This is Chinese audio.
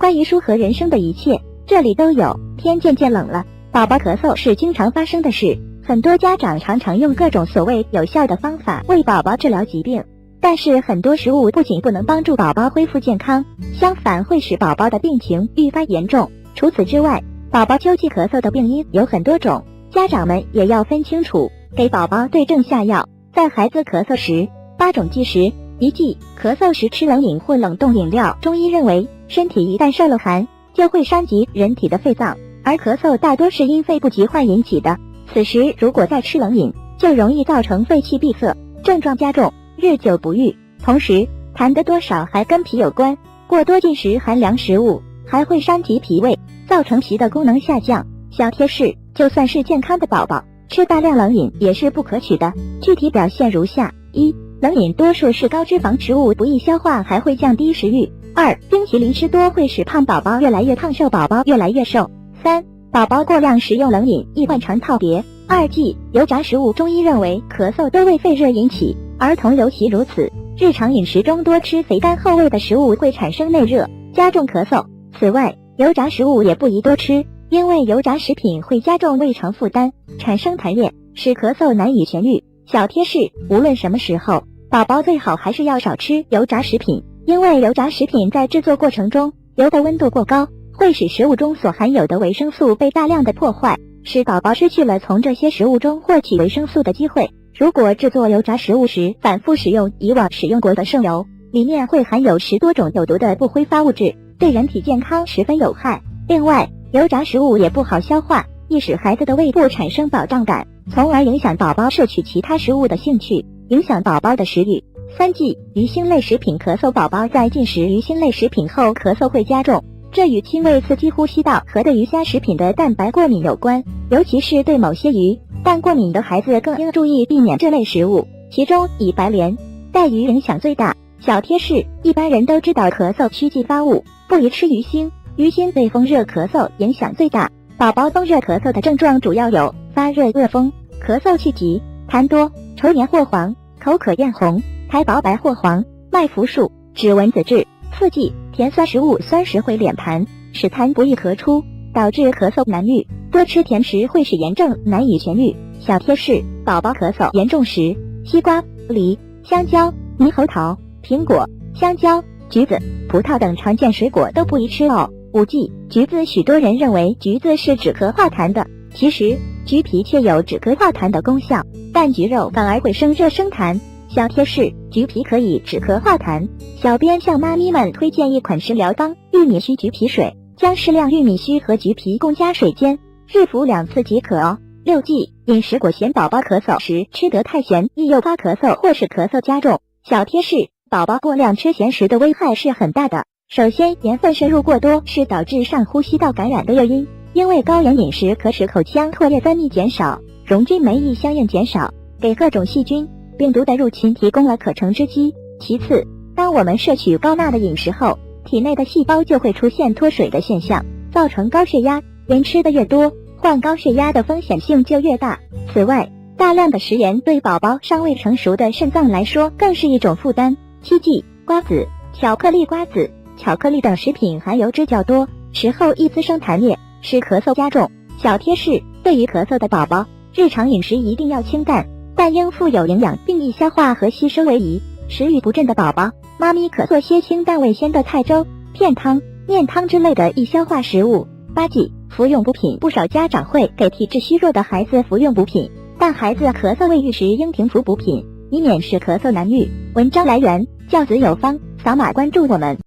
关于书和人生的一切，这里都有。天渐渐冷了，宝宝咳嗽是经常发生的事，很多家长常常用各种所谓有效的方法为宝宝治疗疾病，但是很多食物不仅不能帮助宝宝恢复健康，相反会使宝宝的病情愈发严重。除此之外，宝宝秋季咳嗽的病因有很多种，家长们也要分清楚，给宝宝对症下药。在孩子咳嗽时，8种忌时。1忌，咳嗽时吃冷饮或冷冻饮料。中医认为，身体一旦受了寒，就会伤及人体的肺脏，而咳嗽大多是因肺部疾患引起的。此时如果再吃冷饮，就容易造成肺气闭塞，症状加重，日久不愈。同时，痰的多少还跟脾有关，过多进食寒凉食物还会伤及脾胃，造成脾的功能下降。小贴士，就算是健康的宝宝，吃大量冷饮也是不可取的。具体表现如下： 1. 冷饮多数是高脂肪食物，不易消化，还会降低食欲。2. 冰淇淋吃多会使胖宝宝越来越胖，瘦宝宝越来越瘦。3. 宝宝过量食用冷饮易患肠套别。2忌，油炸食物。中医认为咳嗽多为肺热引起，儿童尤其如此。日常饮食中多吃肥甘厚味的食物会产生内热，加重咳嗽。此外，油炸食物也不宜多吃，因为油炸食品会加重胃肠负担，产生痰液，使咳嗽难以痊愈。小贴士，无论什么时候，宝宝最好还是要少吃油炸食品，因为油炸食品在制作过程中，油的温度过高，会使食物中所含有的维生素被大量的破坏，使宝宝失去了从这些食物中获取维生素的机会。如果制作油炸食物时反复使用以往使用过的生油，里面会含有10多种有毒的不挥发物质，对人体健康十分有害。另外，油炸食物也不好消化，易使孩子的胃部产生饱胀感，从而影响宝宝摄取其他食物的兴趣，影响宝宝的食欲。3忌，鱼腥类食品咳嗽。宝宝在进食鱼腥类食品后咳嗽会加重，这与轻微刺激呼吸道和对鱼虾食品的蛋白过敏有关，尤其是对某些鱼蛋过敏的孩子更应注意避免这类食物，其中以白鲢、带鱼影响最大。小贴士，一般人都知道咳嗽须忌发物，不宜吃鱼腥，鱼腥对风热咳嗽影响最大。宝宝风热咳嗽的症状主要有发热恶风、咳嗽气急、痰多、稠黏或黄、口渴艳红、苔薄白或黄、脉浮数、指纹子质。4忌，甜酸食物。酸食会敛痰，使痰不易咳出，导致咳嗽难愈。多吃甜食会使炎症难以痊愈。小贴士，宝宝咳嗽严重时，西瓜、梨、香蕉、猕猴桃、苹果、香蕉、橘子、葡萄等常见水果都不宜吃哦。5忌，橘子。许多人认为橘子是止咳化痰的，其实橘皮却有止咳化痰的功效，但橘肉反而会生热生痰。小贴士，橘皮可以止咳化痰。小编向妈咪们推荐一款食疗方：玉米须橘皮水，将适量玉米须和橘皮共加水煎，日服2次即可哦。6忌，饮食果咸。宝宝咳嗽时吃得太咸，易诱发咳嗽或使咳嗽加重。小贴士，宝宝过量吃咸食的危害是很大的。首先，盐分摄入过多是导致上呼吸道感染的诱因，因为高盐饮食可使口腔唾液分泌减少，溶菌酶亦相应减少，给各种细菌、病毒的入侵提供了可乘之机。其次，当我们摄取高钠的饮食后，体内的细胞就会出现脱水的现象，造成高血压，盐吃的越多，患高血压的风险性就越大。此外，大量的食盐对宝宝尚未成熟的肾脏来说更是一种负担。7忌，瓜子、巧克力。瓜子、巧克力等食品含油脂较多，食后易滋生痰液，使咳嗽加重。小贴士，对于咳嗽的宝宝，日常饮食一定要清淡，但应富有营养并易消化和吸收为宜。食欲不振的宝宝，妈咪可做些清淡味鲜的菜粥、片汤、面汤之类的易消化食物。8忌，服用补品。不少家长会给体质虚弱的孩子服用补品，但孩子咳嗽未愈时应停服补品，以免使咳嗽难愈。文章来源：教子有方，扫码关注我们。